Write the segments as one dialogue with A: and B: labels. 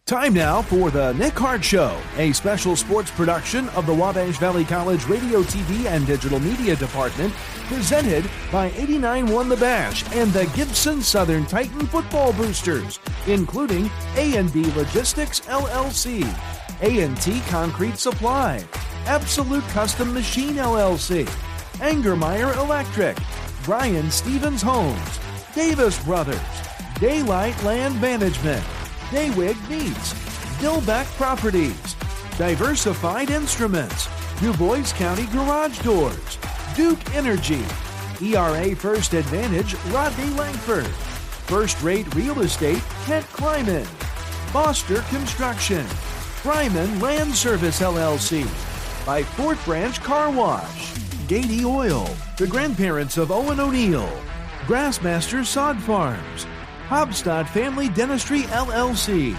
A: Time now for the Nick Hart Show, a special sports production of the Wabash Valley College Radio, TV, and Digital Media Department, presented by 89-1 The Bash and the Gibson Southern Titan Football Boosters, including A&B Logistics, LLC, A&T Concrete Supply, Absolute Custom Machine, LLC, Angermeyer Electric, Brian Stevens Homes, Davis Brothers, Daylight Land Management, Daywig Meats, Dillbeck Properties, Diversified Instruments, DuBois County Garage Doors, Duke Energy, ERA First Advantage, Rodney Langford, First Rate Real Estate, Kent Kleiman, Foster Construction, Fryman Land Service LLC, by Fort Branch Car Wash, Gady Oil, the grandparents of Owen O'Neill, Grassmaster Sod Farms, Hobstadt Family Dentistry LLC,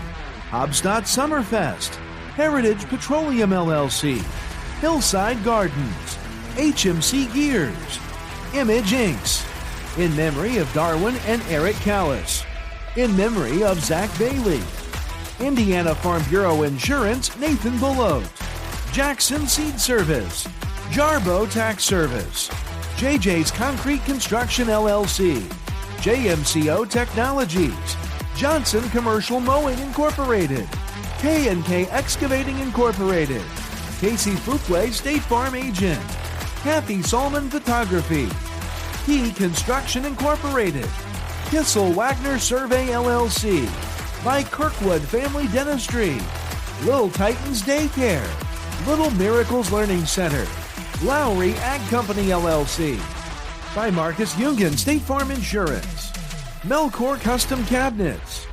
A: Hobstadt Summerfest, Heritage Petroleum LLC, Hillside Gardens, HMC Gears, Image Inks, in memory of Darwin and Eric Callis, in memory of Zach Bailey, Indiana Farm Bureau Insurance Nathan Belote, Jackson Seed Service, Jarbo Tax Service, JJ's Concrete Construction LLC, JMCO Technologies, Johnson Commercial Mowing Incorporated, K&K Excavating Incorporated, Casey Fuquay State Farm Agent, Kathy Solomon Photography, Key Construction Incorporated, Kissel Wagner Survey LLC, by Kirkwood Family Dentistry, Little Titans Daycare, Little Miracles Learning Center, Lowry Ag Company LLC, by Marcus Jungan State Farm Insurance, Melcor Custom Cabinets,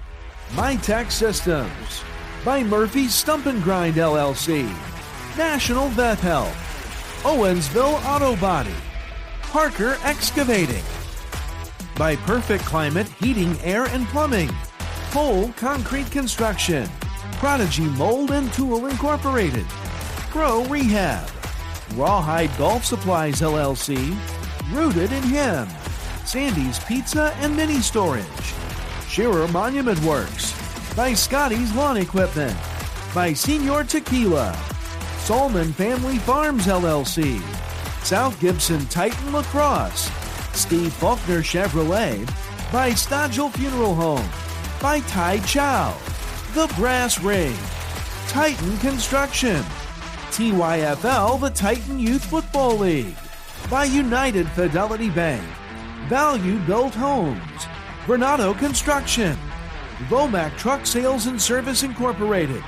A: MyTech Systems, by Murphy's Stump and Grind LLC, National Vet Health, Owensville Auto Body, Parker Excavating, by Perfect Climate Heating, Air, and Plumbing, Cole Concrete Construction, Prodigy Mold and Tool Incorporated, Pro Rehab, Rawhide Golf Supplies LLC, Rooted in Him, Sandy's Pizza and Mini Storage, Shearer Monument Works, by Scotty's Lawn Equipment, by Senior Tequila, Solman Family Farms LLC, South Gibson Titan Lacrosse, Steve Faulkner Chevrolet, by Stodgel Funeral Home, by Tai Chow, The Brass Ring, Titan Construction, TYFL, the Titan Youth Football League, by United Fidelity Bank, Value Built Homes, Bernardo Construction, Vomac Truck Sales and Service Incorporated,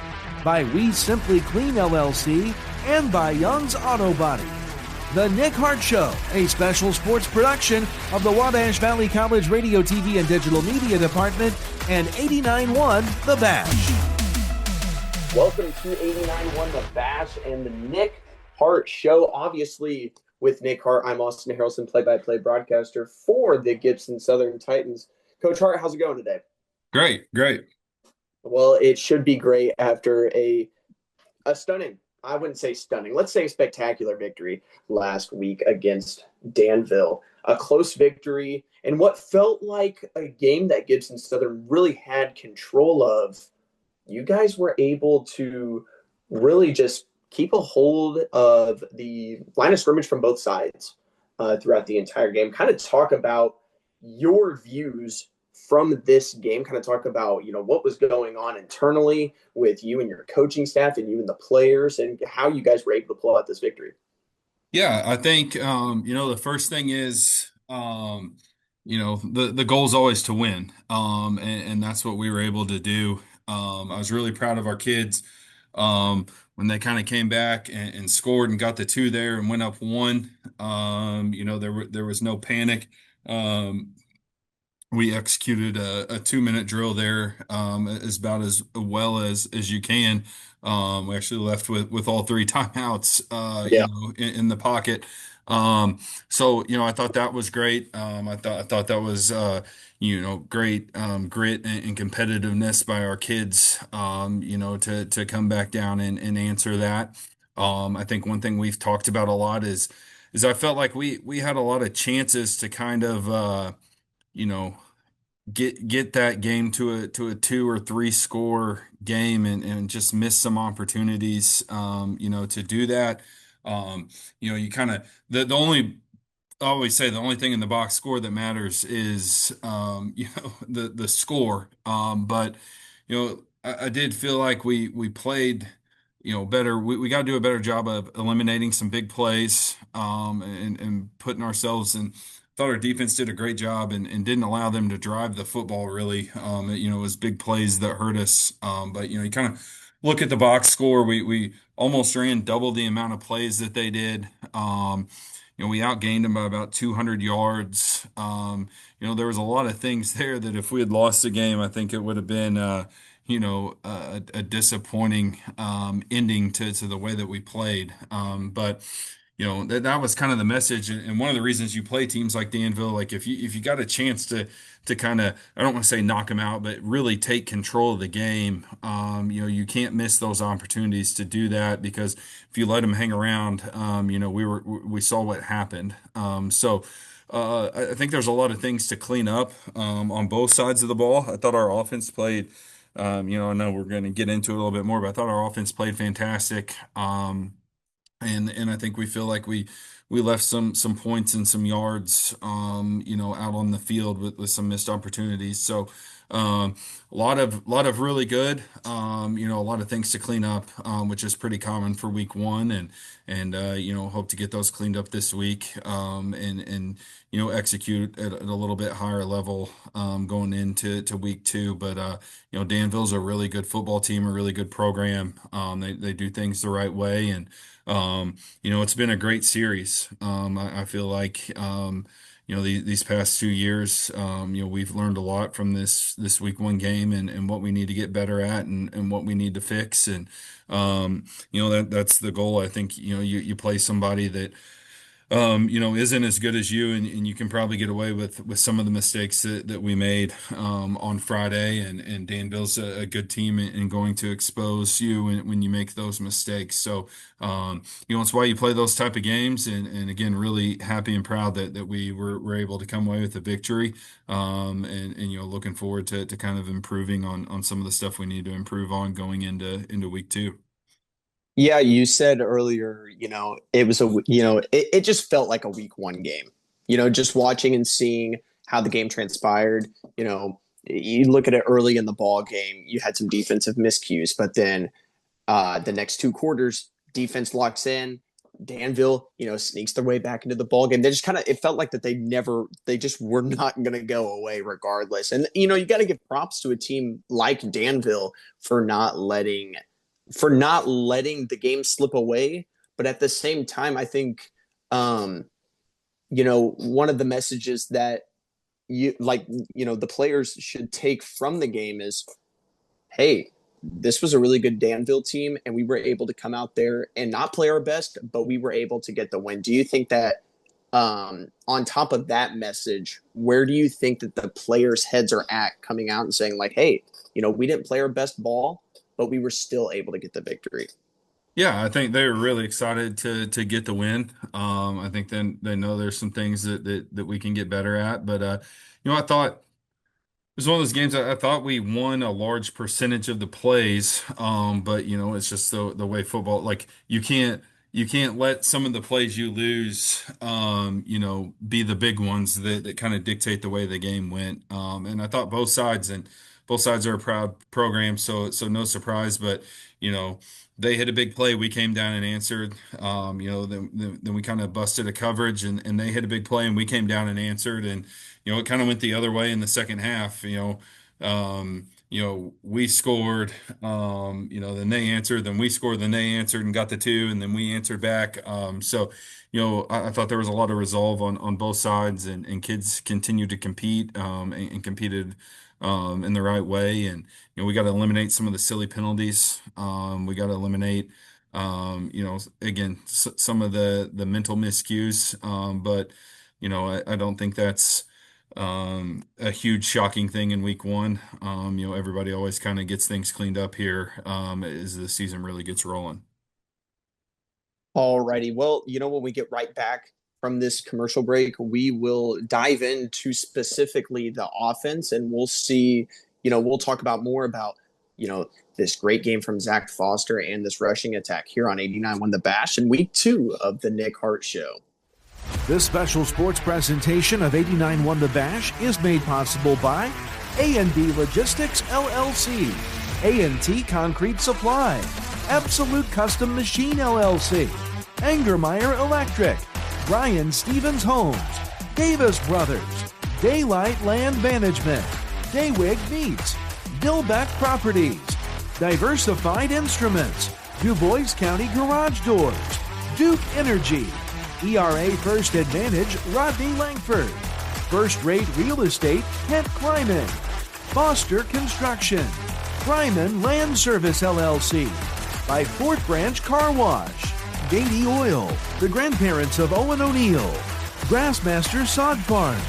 A: by We Simply Clean LLC, and by Young's Auto Body. The Nick Hart Show, a special sports production of the Wabash Valley College Radio, TV, and Digital Media Department and 89.1 The Bash.
B: Welcome to 89.1 The Bash and the Nick Hart Show. Obviously, with Nick Hart, I'm Austin Harrelson, play-by-play broadcaster for the Gibson Southern Titans. Coach Hart, how's it going today?
C: Great.
B: Well, it should be great after a stunning, I wouldn't say stunning, let's say spectacular victory last week against Danville. A close victory and what felt like a game that Gibson Southern really had control of. You guys were able to really just keep a hold of the line of scrimmage from both sides throughout the entire game. Kind of talk about your views from this game, kind of talk about, what was going on internally with you and your coaching staff and you and the players and how you guys were able to pull out this victory.
C: Yeah, I think, the first thing is, the goal is always to win. And that's what we were able to do. I was really proud of our kids when they kind of came back and scored and got the 2 there and went up 1. There was no panic. We executed a 2-minute drill there about as well as you can. We actually left with all 3 timeouts in the pocket. I thought that was great. I thought that was great grit and competitiveness by our kids, to come back down and answer that. I think one thing we've talked about a lot is I felt like we had a lot of chances to kind of get that game to a 2 or 3 score game and just miss some opportunities, to do that. You kind of the only I always say the only thing in the box score that matters is the score. But I did feel like we played better. We got to do a better job of eliminating some big plays and putting ourselves in. Thought our defense did a great job and didn't allow them to drive the football really. It was big plays that hurt us. But you kind of look at the box score. We almost ran double the amount of plays that they did. We outgained them by about 200 yards. There was a lot of things there that if we had lost the game, I think it would have been, a disappointing ending to the way that we played. But that was kind of the message, and one of the reasons you play teams like Danville, like if you got a chance to kind of, I don't want to say knock them out, but really take control of the game. You can't miss those opportunities to do that because if you let them hang around, we saw what happened. I think there's a lot of things to clean up on both sides of the ball. I thought our offense played. I know we're going to get into it a little bit more, but I thought our offense played fantastic. And I think we feel like we left some points and some yards out on the field with some missed opportunities. So a lot of really good, a lot of things to clean up, which is pretty common for week one, and hope to get those cleaned up this week, and execute at a little bit higher level going into week two. But Danville's a really good football team, a really good program. They do things the right way, and it's been a great series. I feel like these past 2 years, we've learned a lot from this week one game and what we need to get better at and what we need to fix. And that's the goal. I think you play somebody that isn't as good as you, and you can probably get away with some of the mistakes that we made on Friday. And Danville's a good team and going to expose you when you make those mistakes. So, it's why you play those type of games. And again, really happy and proud that we were able to come away with a victory. And looking forward to kind of improving on some of the stuff we need to improve on going into week two.
B: Yeah, you said earlier, it was it just felt like a week one game. Just watching and seeing how the game transpired, you look at it early in the ball game, you had some defensive miscues, but then the next 2 quarters, defense locks in. Danville, sneaks their way back into the ball game. They just it felt like that they just were not going to go away regardless. And you got to give props to a team like Danville for not letting the game slip away. But at the same time, I think, one of the messages that the players should take from the game is, hey, this was a really good Danville team, and we were able to come out there and not play our best, but we were able to get the win. Do you think that, on top of that message, where do you think that the players' heads are at coming out and saying, like, hey, we didn't play our best ball, but we were still able to get the victory?
C: Yeah, I think they were really excited to get the win. I think then they know there's some things that we can get better at. But I thought it was one of those games I thought we won a large percentage of the plays. But it's just the way football, like you can't let some of the plays you lose be the big ones that kind of dictate the way the game went. And I thought both sides are a proud program, so no surprise, but you know they hit a big play. We came down and answered. Then we kind of busted a coverage, and they hit a big play, and we came down and answered, and it kind of went the other way in the second half. We scored. Then they answered, then we scored, then they answered and got the two, and then we answered back. I thought there was a lot of resolve on both sides, and kids continued to compete and competed in the right way. And we got to eliminate some of the silly penalties. We got to eliminate, again, some of the mental miscues. But I don't think that's a huge shocking thing in week one. Everybody always kind of gets things cleaned up here as the season really gets rolling.
B: Alrighty. Well, when we get right back from this commercial break, we will dive into specifically the offense, and we'll see, we'll talk about more about, this great game from Zach Foster and this rushing attack here on 89 Won the Bash in week 2 of the Nick Hart Show.
A: This special sports presentation of 89 Won the Bash is made possible by A&D Logistics LLC, A&T Concrete Supply, Absolute Custom Machine LLC, Angermeyer Electric, Brian Stevens Homes, Davis Brothers, Daylight Land Management, Daywig Meats, Dillbeck Properties, Diversified Instruments, DuBois County Garage Doors, Duke Energy, ERA First Advantage Rodney Langford, First Rate Real Estate Kent Kleiman, Foster Construction, Ryman Land Service LLC, by Fort Branch Car Wash, Beatty Oil, the grandparents of Owen O'Neill, Grassmaster Sod Farms,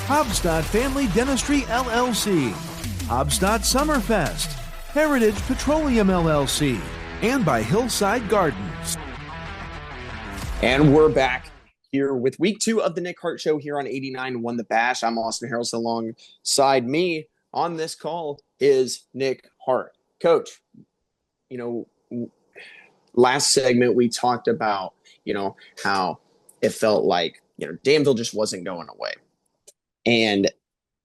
A: Hobstadt Family Dentistry LLC, Hobstadt Summerfest, Heritage Petroleum LLC, and by Hillside Gardens.
B: And we're back here with week 2 of the Nick Hart Show here on 89 Won the Bash. I'm Austin Harrelson. Alongside me on this call is Nick Hart. Coach, last segment we talked about, how it felt like, Danville just wasn't going away. And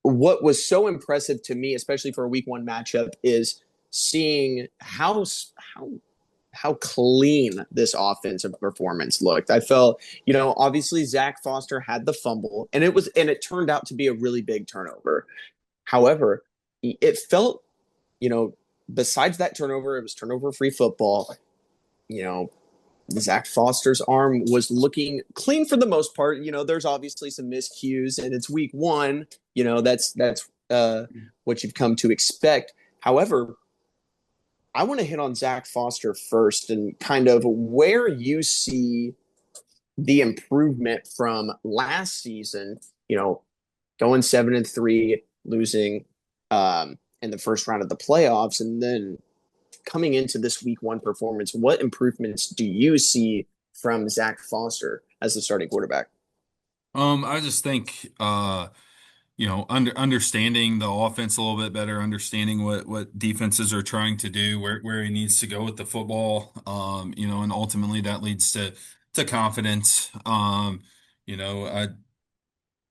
B: what was so impressive to me, especially for a week 1 matchup, is seeing how clean this offensive performance looked. I felt, obviously Zach Foster had the fumble, and it turned out to be a really big turnover. However, it felt, besides that turnover, it was turnover-free football. Zach Foster's arm was looking clean for the most part. There's obviously some miscues, and it's week 1. That's what you've come to expect. However, I want to hit on Zach Foster first and kind of where you see the improvement from last season, going 7-3, losing in the first round of the playoffs, and then coming into this week 1 performance. What improvements do you see from Zach Foster as the starting quarterback?
C: I just think, understanding the offense a little bit better, understanding what defenses are trying to do, where he needs to go with the football, and ultimately that leads to confidence.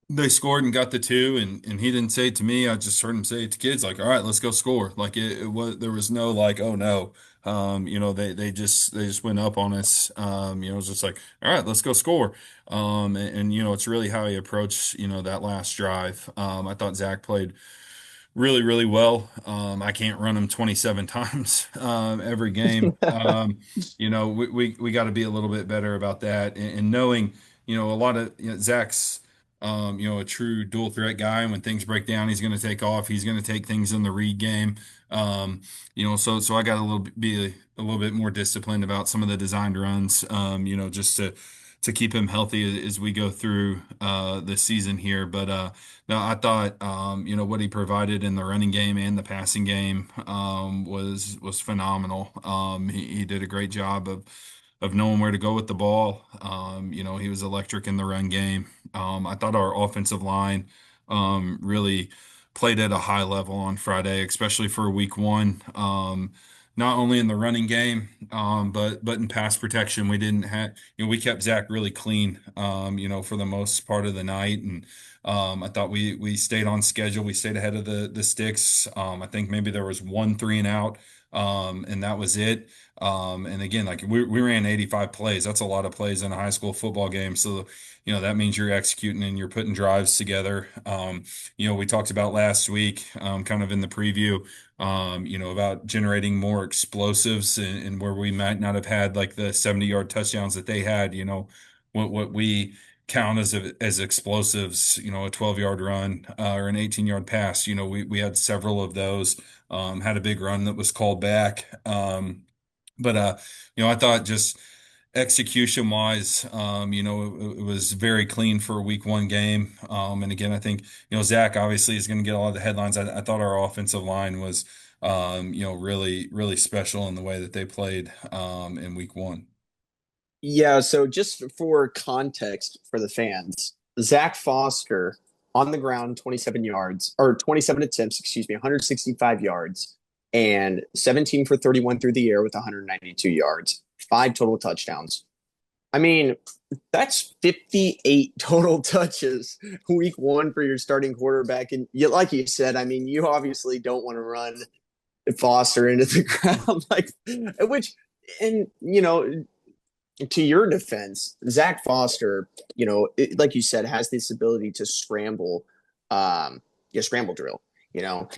C: They scored and got the 2, and he didn't say it to me. I just heard him say it to kids, like, all right, let's go score. Like it was, there was no like, oh no. They just went up on us. It was just like, all right, let's go score. It's really how he approached, that last drive. I thought Zach played really, really well. I can't run him 27 times every game. We got to be a little bit better about that, and knowing, a lot of Zach's a true dual threat guy. And when things break down, he's going to take off. He's going to take things in the read game. So I got be a little bit more disciplined about some of the designed runs, just to keep him healthy as we go through the season here. But no, I thought what he provided in the running game and the passing game was phenomenal. He did a great job of knowing where to go with the ball. He was electric in the run game. I thought our offensive line really played at a high level on Friday, especially for week 1. Not only in the running game, but in pass protection. We didn't have, we kept Zach really clean, for the most part of the night. And I thought we stayed on schedule. We stayed ahead of the sticks. I think maybe there was 1 3 and out, and that was it. And again, like we ran 85 plays. That's a lot of plays in a high school football game. So, that means you're executing and you're putting drives together. We talked about last week, kind of in the preview, about generating more explosives and where we might not have had like the 70-yard touchdowns that they had, what we count as explosives, a 12-yard run, or an 18-yard pass. We had several of those, had a big run that was called back. But I thought just execution wise, it was very clean for a week 1 game. And again, I think, Zach obviously is going to get a lot of the headlines. I thought our offensive line was, really, really special in the way that they played, in week 1.
B: Yeah, so just for context for the fans, Zach Foster on the ground, 27 yards, or 27 attempts, excuse me, 165 yards, and 17 for 31 through the air with 192 yards, five total touchdowns. I mean, that's 58 total touches week one for your starting quarterback. And you, like you said, I mean, you obviously don't want to run Foster into the ground, like, which, and, to your defense, Zach Foster, like you said, has this ability to scramble, scramble drill.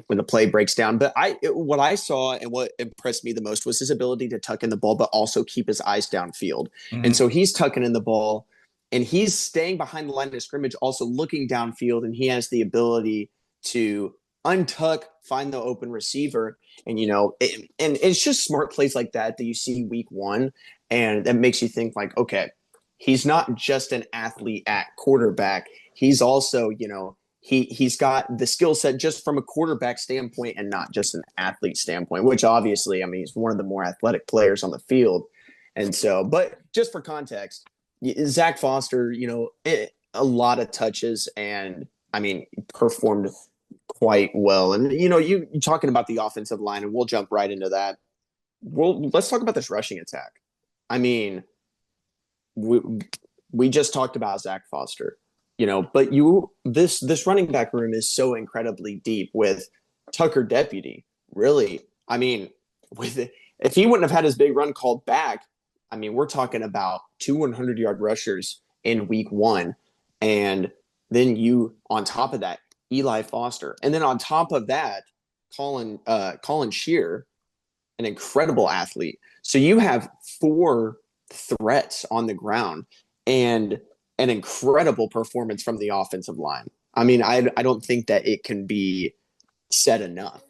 B: When the play breaks down. But what I saw and what impressed me the most was his ability to tuck in the ball, but also keep his eyes downfield. And so he's tucking in the ball, and he's staying behind the line of scrimmage, also looking downfield, and he has the ability to untuck, find the open receiver, and and it's just smart plays like that you see week one, and that makes you think like, okay, he's not just an athlete at quarterback. He's also, he's got the skill set just from a quarterback standpoint and not just an athlete standpoint, which obviously, I mean, he's one of the more athletic players on the field. And so, but just for context, Zach Foster, a lot of touches and, I mean, performed quite well. And, you're talking about the offensive line, and we'll jump right into that. Let's talk about this rushing attack. I mean, we just talked about Zach Foster. But this running back room is so incredibly deep with Tucker Deputy. Really, I mean, if he wouldn't have had his big run called back, I mean, we're talking about 100-yard rushers in week one, and then on top of that, Eli Foster, and then on top of that, Colin Shear, an incredible athlete. So you have four threats on the ground, and an incredible performance from the offensive line. I mean, I don't think that it can be said enough.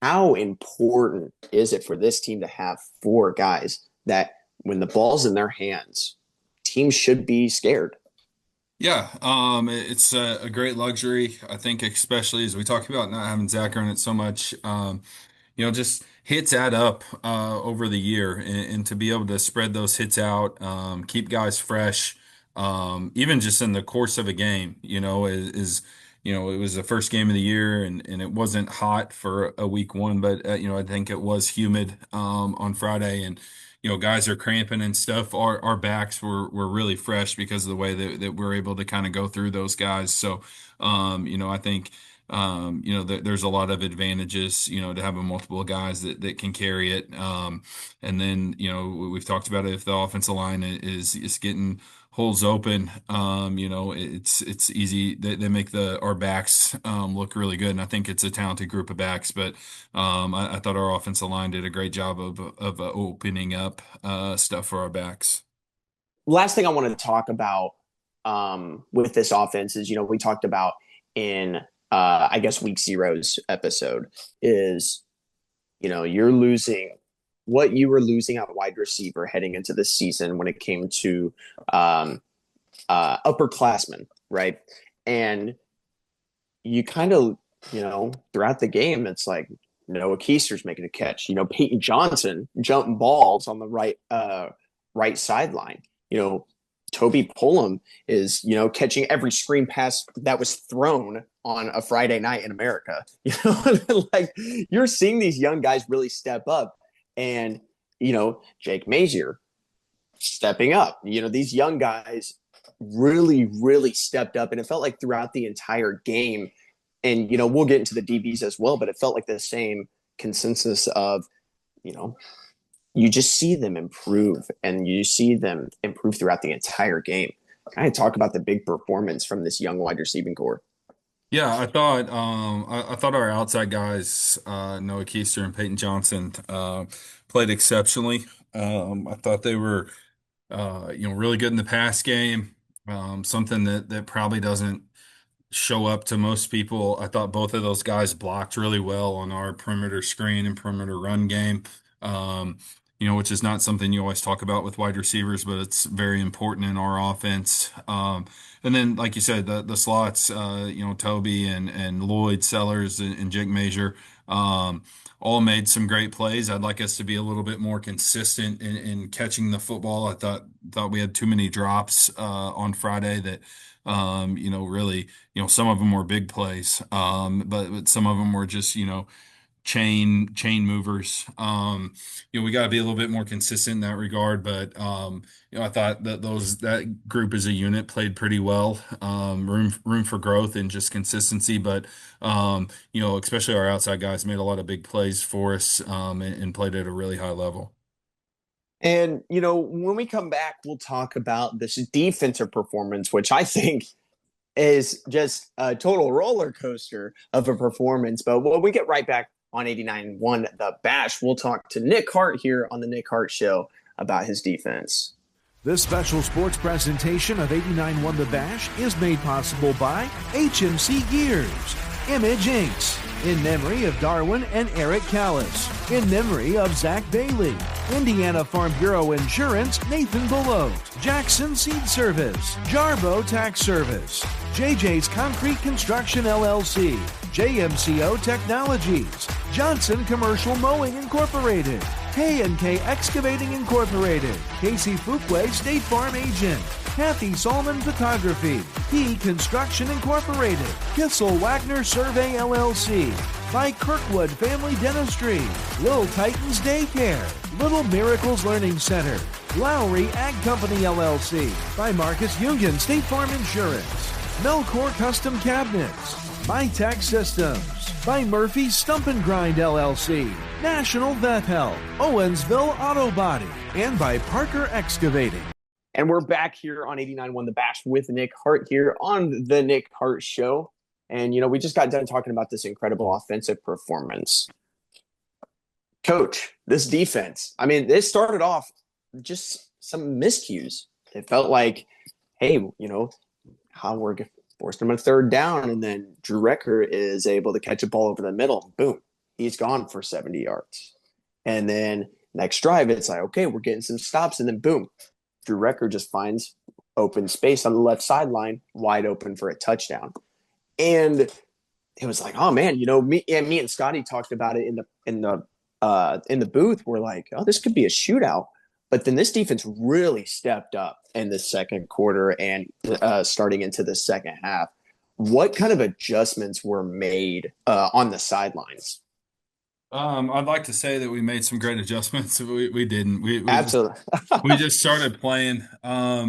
B: How important is it for this team to have four guys that when the ball's in their hands, teams should be scared?
C: Yeah, it's a great luxury. I think, especially as we talk about not having Zach on it so much, just hits add up over the year, and to be able to spread those hits out, keep guys fresh. Even just in the course of a game, it was the first game of the year, and it wasn't hot for a week one, but I think it was humid on Friday, and guys are cramping and stuff. Our backs were really fresh because of the way that we're able to kind of go through those guys. So I think there's a lot of advantages, to having multiple guys that can carry it. And then, we've talked about it. If the offensive line is getting holes open, it's easy. They make our backs look really good, and I think it's a talented group of backs. But I thought our offensive line did a great job of opening up stuff for our backs.
B: Last thing I wanted to talk about with this offense is, we talked about in I guess week zero's episode is, you're losing what you were losing at wide receiver heading into the season when it came to upperclassmen, right? And you kind of, throughout the game, it's like Noah Keister's making a catch. Peyton Johnson jumping balls on the right sideline. Toby Pullum is, catching every screen pass that was thrown on a Friday night in America. Like you're seeing these young guys really step up. And, Jake Mazier stepping up. These young guys really, really stepped up. And it felt like throughout the entire game, and, we'll get into the DBs as well, but it felt like the same consensus of, you just see them improve, and you see them improve throughout the entire game. Kind of talk about the big performance from this young wide receiving core.
C: Yeah, I thought our outside guys, Noah Keister and Peyton Johnson, played exceptionally. I thought they were, really good in the pass game. Something that probably doesn't show up to most people. I thought both of those guys blocked really well on our perimeter screen and perimeter run game. Which is not something you always talk about with wide receivers, but it's very important in our offense. And then, like you said, the slots, Toby and Lloyd Sellers and Jake Major, All made some great plays. I'd like us to be a little bit more consistent in catching the football. I thought we had too many drops on Friday that really, some of them were big plays, but some of them were just, chain movers. We got to be a little bit more consistent in that regard. But I thought that that group as a unit played pretty well. Room for growth and just consistency. But especially our outside guys made a lot of big plays for us and played at a really high level.
B: And, when we come back, we'll talk about this defensive performance, which I think is just a total roller coaster of a performance. But when we get right back on 89.1 The Bash, we'll talk to Nick Hart here on the Nick Hart Show about his defense.
A: This special sports presentation of 89.1 The Bash is made possible by HMC Gears, Image Inks, in memory of Darwin and Eric Callis, in memory of Zach Bailey, Indiana Farm Bureau Insurance, Nathan Belote, Jackson Seed Service, Jarbo Tax Service, JJ's Concrete Construction LLC, JMCO Technologies, Johnson Commercial Mowing Incorporated, K&K Excavating Incorporated, Casey Fuquay State Farm Agent, Kathy Solomon Photography, P Construction Incorporated, Kissel Wagner Survey LLC, by Kirkwood Family Dentistry, Little Titans Daycare, Little Miracles Learning Center, Lowry Ag Company LLC, by Marcus Union State Farm Insurance, Melcor Custom Cabinets, MyTech Systems, by Murphy Stump and Grind LLC, National Vet Health, Owensville Auto Body, and by Parker Excavating.
B: And we're back here on 89.1 The Bash with Nick Hart here on the Nick Hart Show. And, we just got done talking about this incredible offensive performance. Coach, this defense, this started off just some miscues. It felt like, hey, how we're forced him a third down, and then Drew Recker is able to catch a ball over the middle. Boom, he's gone for 70 yards. And then next drive, it's like, okay, we're getting some stops, and then boom, Drew Recker just finds open space on the left sideline, wide open for a touchdown. And it was like, oh man, me and Scotty talked about it in the booth. We're like, oh, this could be a shootout. But then this defense really stepped up in the second quarter and starting into the second half. What kind of adjustments were made on the sidelines?
C: I'd like to say that we made some great adjustments. We didn't. We
B: Absolutely.
C: we just started playing a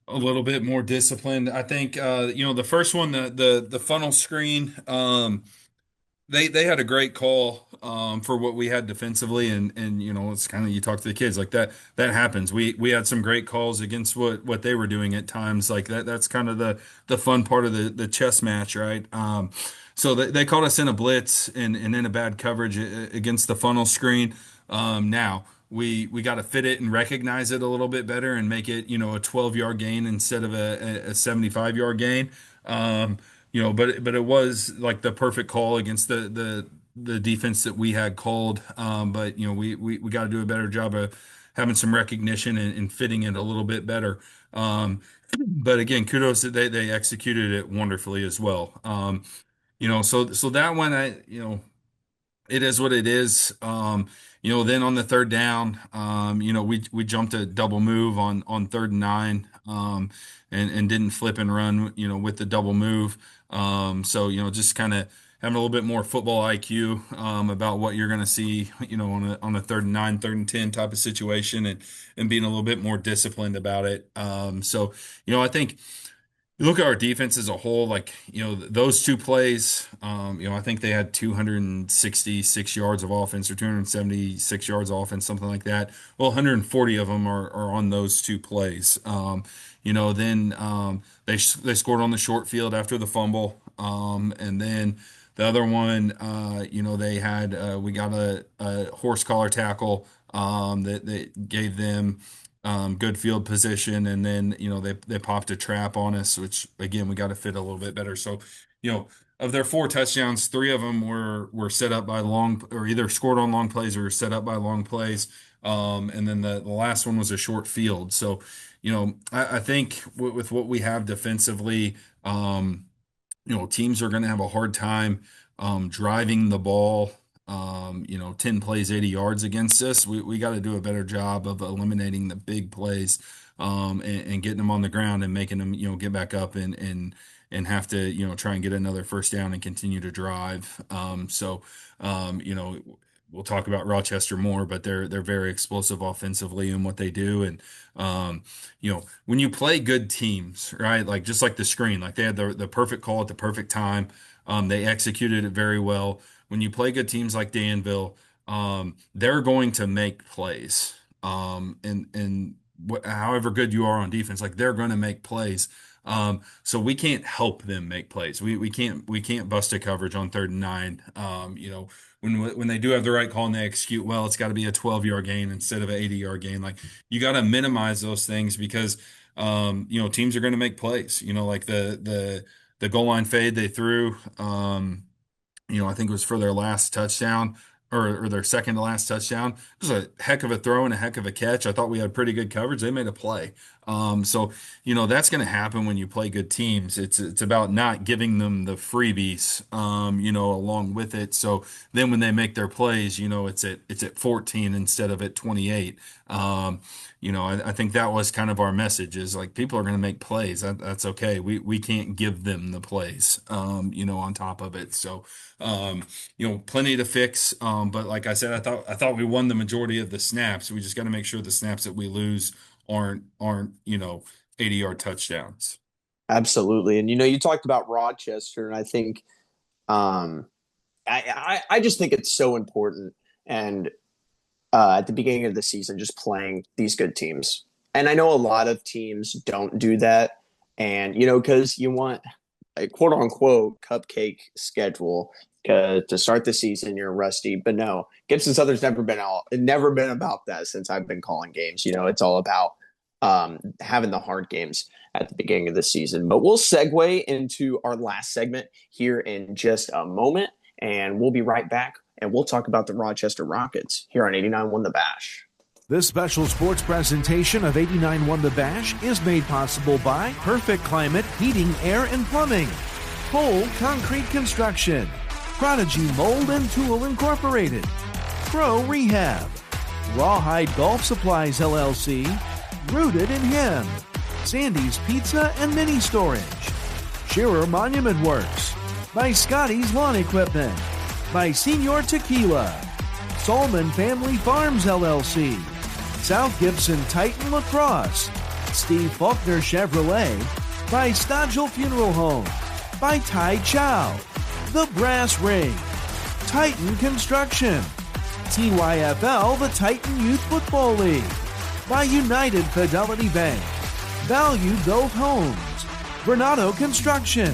C: little bit more disciplined. I think the first one, the funnel screen, they had a great call for what we had defensively, and it's kind of, you talk to the kids like that happens. We had some great calls against what they were doing at times like that. That's kind of the fun part of the chess match, right? So they caught us in a blitz and in a bad coverage against the funnel screen. Now we got to fit it and recognize it a little bit better and make it, a 12-yard gain instead of a 75-yard gain. But it was like the perfect call against the defense that we had called. But we got to do a better job of having some recognition and fitting it a little bit better. But again, kudos that they executed it wonderfully as well. So that one, it is what it is. Then on the third down, we jumped a double move on 3rd and 9, and didn't flip and run, with the double move. Just kind of having a little bit more football IQ, about what you're going to see, on a 3rd and 9, 3rd and 10 type of situation, and being a little bit more disciplined about it. I think you look at our defense as a whole, like, those two plays, I think they had 266 yards of offense or 276 yards of offense, something like that. Well, 140 of them are on those two plays. Then they scored on the short field after the fumble. And then the other one, they had, we got a horse collar tackle, that gave them good field position, and then they popped a trap on us, which again we got to fit a little bit better. So of their 4 touchdowns, 3 of them were set up by long, or either scored on long plays or set up by long plays, and then the last one was a short field. So I think with what we have defensively, teams are going to have a hard time driving the ball, 10 plays, 80 yards against us. We got to do a better job of eliminating the big plays, and getting them on the ground and making them, get back up and have to, try and get another first down and continue to drive. We'll talk about Rochester more, but they're very explosive offensively in what they do. And when you play good teams, right? Like just like the screen, like they had the perfect call at the perfect time. They executed it very well. When you play good teams like Danville, they're going to make plays. However good you are on defense, like they're going to make plays. So we can't help them make plays. We can't bust a coverage on 3rd and 9. When they do have the right call and they execute well, it's got to be a 12-yard gain instead of an 80-yard gain. Like you got to minimize those things because teams are going to make plays. Like the goal line fade they threw. I think it was for their last touchdown or their second to last touchdown. It was a heck of a throw and a heck of a catch. I thought we had pretty good coverage. They made a play. That's going to happen when you play good teams. It's about not giving them the freebies, along with it. So then when they make their plays, it's at 14 instead of at 28. I think that was kind of our message is like people are going to make plays. That's okay. We can't give them the plays, on top of it. So, plenty to fix. But like I said, I thought we won the majority of the snaps. We just got to make sure the snaps that we lose aren't 80-yard touchdowns.
B: Absolutely. And you talked about Rochester, and I think I just think it's so important. And at the beginning of the season, just playing these good teams. And I know a lot of teams don't do that. And, because you want a quote unquote cupcake schedule to start the season, you're rusty. But no, Gibson Southern's never been about that since I've been calling games. It's all about having the hard games at the beginning of the season. But we'll segue into our last segment here in just a moment. And we'll be right back. And we'll talk about the Rochester Rockets here on 89.1 The Bash.
A: This special sports presentation of 89.1 The Bash is made possible by Perfect Climate Heating, Air, and Plumbing, Cole Concrete Construction, Prodigy Mold and Tool Incorporated, Pro Rehab, Rawhide Golf Supplies LLC, Rooted in Him, Sandy's Pizza and Mini Storage, Shearer Monument Works, by Scotty's Lawn Equipment, by Senior Tequila, Solman Family Farms LLC, South Gibson Titan Lacrosse, Steve Faulkner Chevrolet, by Stodgel Funeral Home, by Tai Chow, The Brass Ring, Titan Construction, TYFL, the Titan Youth Football League, by United Fidelity Bank, Value Gulf Homes, Vernado Construction,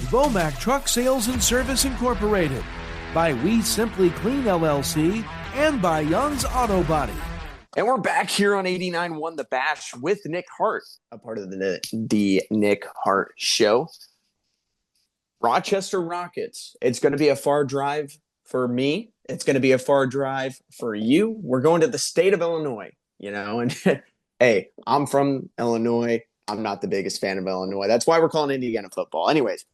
A: Vomac Truck Sales and Service Incorporated, by We Simply Clean LLC, and by Young's Auto Body.
B: And we're back here on 89.1 The Bash with Nick Hart, a part of the Nick Hart Show. Rochester Rockets. It's going to be a far drive for me. It's going to be a far drive for you. We're going to the state of Illinois, and hey, I'm from Illinois. I'm not the biggest fan of Illinois. That's why we're calling Indiana football. Anyways,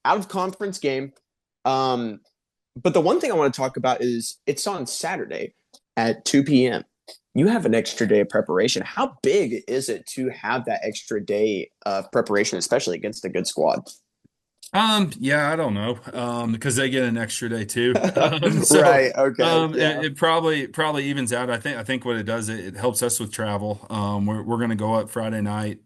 B: out of conference game. But the one thing I want to talk about is it's on Saturday at 2 p.m. You have an extra day of preparation. How big is it to have that extra day of preparation, especially against a good squad?
C: Yeah, I don't know. Because they get an extra day too.
B: Right. Okay. Yeah.
C: It probably evens out. I think what it does, it helps us with travel. We're going to go up Friday night,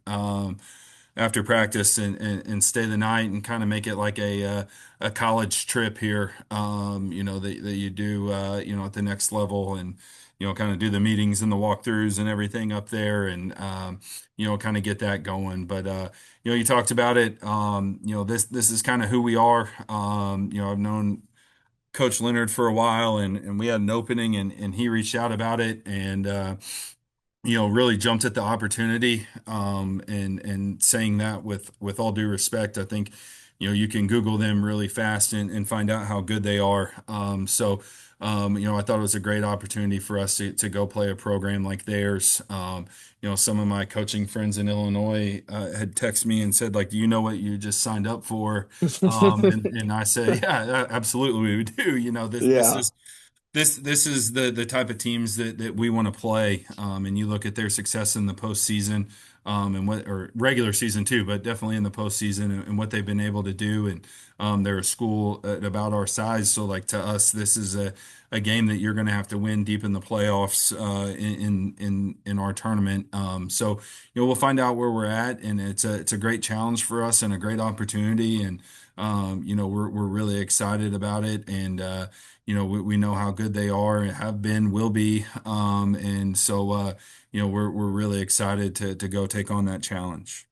C: after practice and stay the night and kind of make it like a college trip here, that you do, at the next level and, kind of do the meetings and the walkthroughs and everything up there and, kind of get that going. But, you talked about it. This is kind of who we are. I've known Coach Leonard for a while and we had an opening and he reached out about it and, really jumped at the opportunity, and saying that with all due respect, I think, you can Google them really fast and find out how good they are. I thought it was a great opportunity for us to go play a program like theirs. Some of my coaching friends in Illinois had texted me and said, like, do you know what you just signed up for? And I said, yeah, absolutely, we do.
B: Yeah.
C: This is the type of teams that we want to play. And you look at their success in the postseason, or regular season too, but definitely in the postseason and what they've been able to do. And they're a school at about our size, so like to us, this is a game that you're going to have to win deep in the playoffs in our tournament. So we'll find out where we're at, and it's a great challenge for us and a great opportunity. And we're really excited about it. And we know how good they are and have been, will be. And so, we're really excited to go take on that challenge.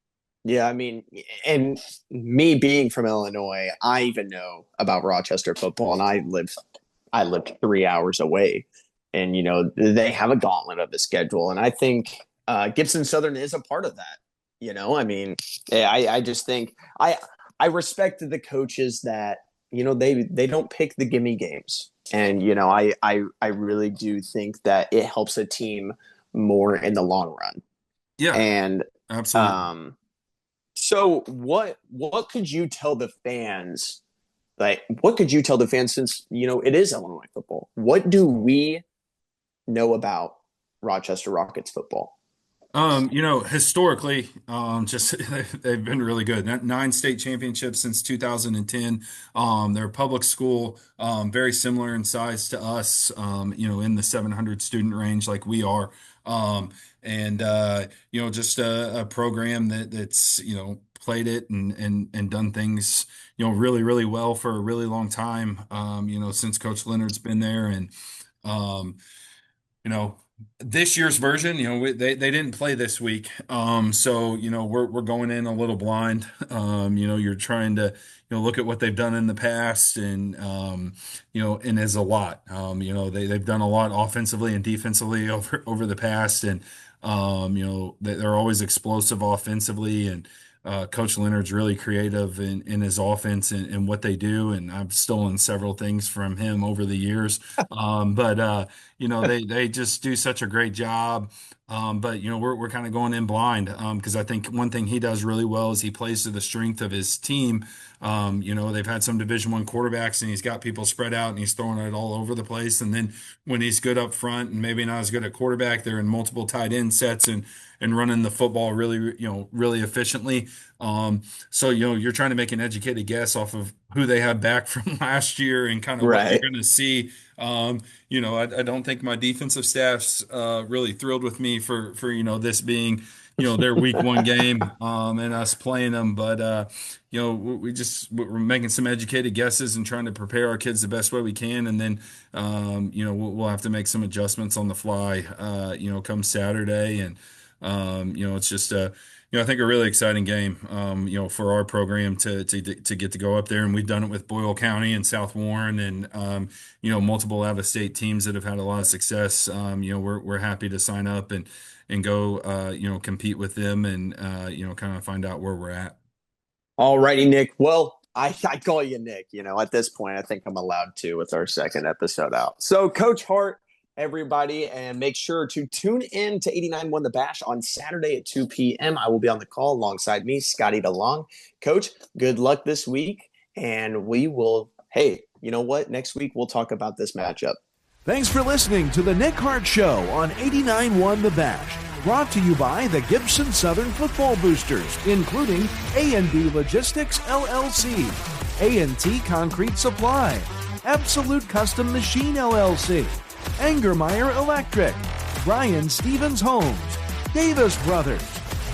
B: Yeah, I mean, and me being from Illinois, I even know about Rochester football, and I lived 3 hours away, and they have a gauntlet of the schedule, and I think Gibson Southern is a part of that. I mean, I just think I respect the coaches that they don't pick the gimme games, and I really do think that it helps a team more in the long run.
C: Yeah,
B: and
C: absolutely.
B: So what could you tell the fans? Like, what could you tell the fans, since it is Illinois football? What do we know about Rochester Rockets football?
C: Historically, just they've been really good. 9 state championships since 2010. They're a public school, very similar in size to us, in the 700 student range like we are. And just a program that's played it and done things really, really well for a really long time, since Coach Leonard's been there. And this year's version, they didn't play this week. So, we're going in a little blind. You're trying to, look at what they've done in the past, and, and is a lot. They've done a lot offensively and defensively over the past. And, they're always explosive offensively, and Coach Leonard's really creative in his offense and what they do. And I've stolen several things from him over the years. But they just do such a great job. But we're kind of going in blind, because I think one thing he does really well is he plays to the strength of his team. They've had some Division I quarterbacks, and he's got people spread out, and he's throwing it all over the place. And then when he's good up front and maybe not as good at quarterback, they're in multiple tight end sets and running the football really, really efficiently. So, you're trying to make an educated guess off of who they have back from last year and kind of what you're going to see. I don't think my defensive staff's really thrilled with me for this being, their week 1 game, and us playing them. But, we're making some educated guesses and trying to prepare our kids the best way we can. And then, we'll have to make some adjustments on the fly, come Saturday. And, it's just I think a really exciting game, for our program to get to go up there. And we've done it with Boyle County and South Warren and, multiple out-of-state teams that have had a lot of success. We're happy to sign up and go, compete with them and, kind of find out where we're at.
B: All righty, Nick. Well, I call you Nick. At this point, I think I'm allowed to with our second episode out. So, Coach Hart, everybody, and make sure to tune in to 89.1 The Bash on Saturday at 2 p.m. I will be on the call alongside me, Scotty DeLong. Coach, good luck this week, and we will, hey, you know what? Next week we'll talk about this matchup.
A: Thanks for listening to the Nick Hart Show on 89.1 The Bash. Brought to you by the Gibson Southern Football Boosters, including A&B Logistics, LLC, A&T Concrete Supply, Absolute Custom Machine, LLC, Angermeyer Electric, Brian Stevens Homes, Davis Brothers,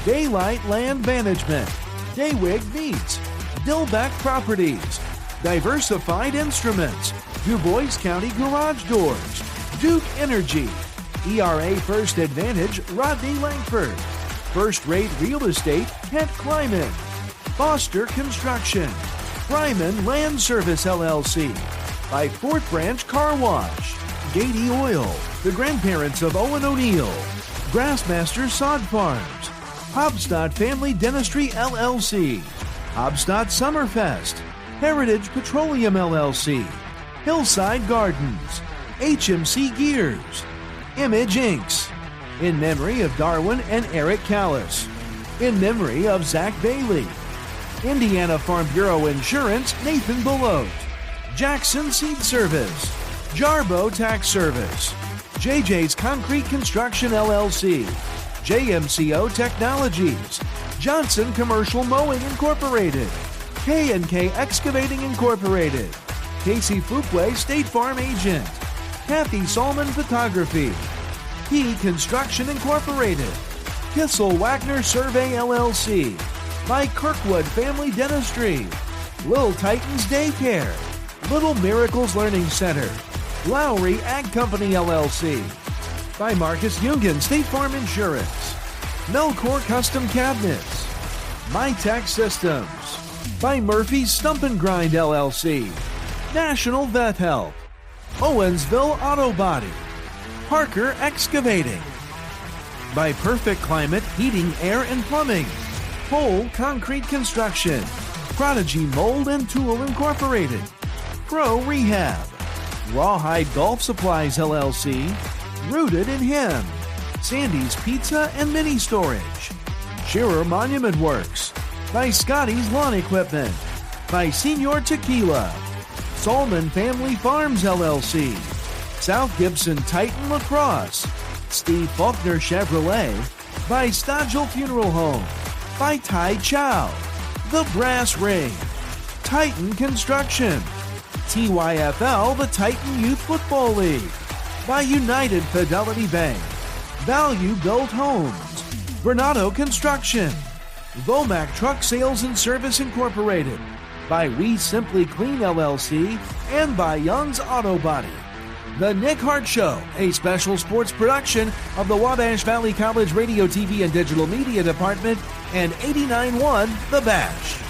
A: Daylight Land Management, Daywig Meats, Dillbeck Properties, Diversified Instruments, Du Bois County Garage Doors, Duke Energy, ERA First Advantage, Rodney Langford, First Rate Real Estate, Kent Kleiman, Foster Construction, Ryman Land Service LLC, by Fourth Branch Car Wash, Gady Oil, the grandparents of Owen O'Neill, Grassmaster Sod Farms, Hobstadt Family Dentistry LLC, Hobstadt Summerfest, Heritage Petroleum LLC, Hillside Gardens, HMC Gears, Image Inks, in memory of Darwin and Eric Callis, in memory of Zach Bailey, Indiana Farm Bureau Insurance, Nathan Belote, Jackson Seed Service, Jarbo Tax Service, JJ's Concrete Construction LLC, JMCO Technologies, Johnson Commercial Mowing Incorporated, K&K Excavating Incorporated, Casey Fuquay State Farm Agent, Kathy Solman Photography, P Construction Incorporated, Kissel Wagner Survey LLC, by Kirkwood Family Dentistry, Little Titans Daycare, Little Miracles Learning Center, Lowry Ag Company LLC, by Marcus Jungan State Farm Insurance, Melcor Custom Cabinets, MyTech Systems, by Murphy's Stump and Grind LLC, National Vet Help, Owensville Auto Body, Parker Excavating, by Perfect Climate Heating, Air and Plumbing, Pole Concrete Construction, Prodigy Mold and Tool Incorporated, Pro Rehab, Rawhide Golf Supplies LLC, Rooted in Him, Sandy's Pizza and Mini Storage, Shearer Monument Works, by Scotty's Lawn Equipment, by Senior Tequila, Solman Family Farms LLC, South Gibson Titan Lacrosse, Steve Faulkner Chevrolet, by Stodgel Funeral Home, by Tai Chow, The Brass Ring, Titan Construction, TYFL, the Titan Youth Football League, by United Fidelity Bank, Value Built Homes, Bernardo Construction, Vomac Truck Sales and Service Incorporated, by We Simply Clean LLC, and by Young's Auto Body. The Nick Hart Show, a special sports production of the Wabash Valley College Radio, TV, and Digital Media Department and 89.1 The Bash.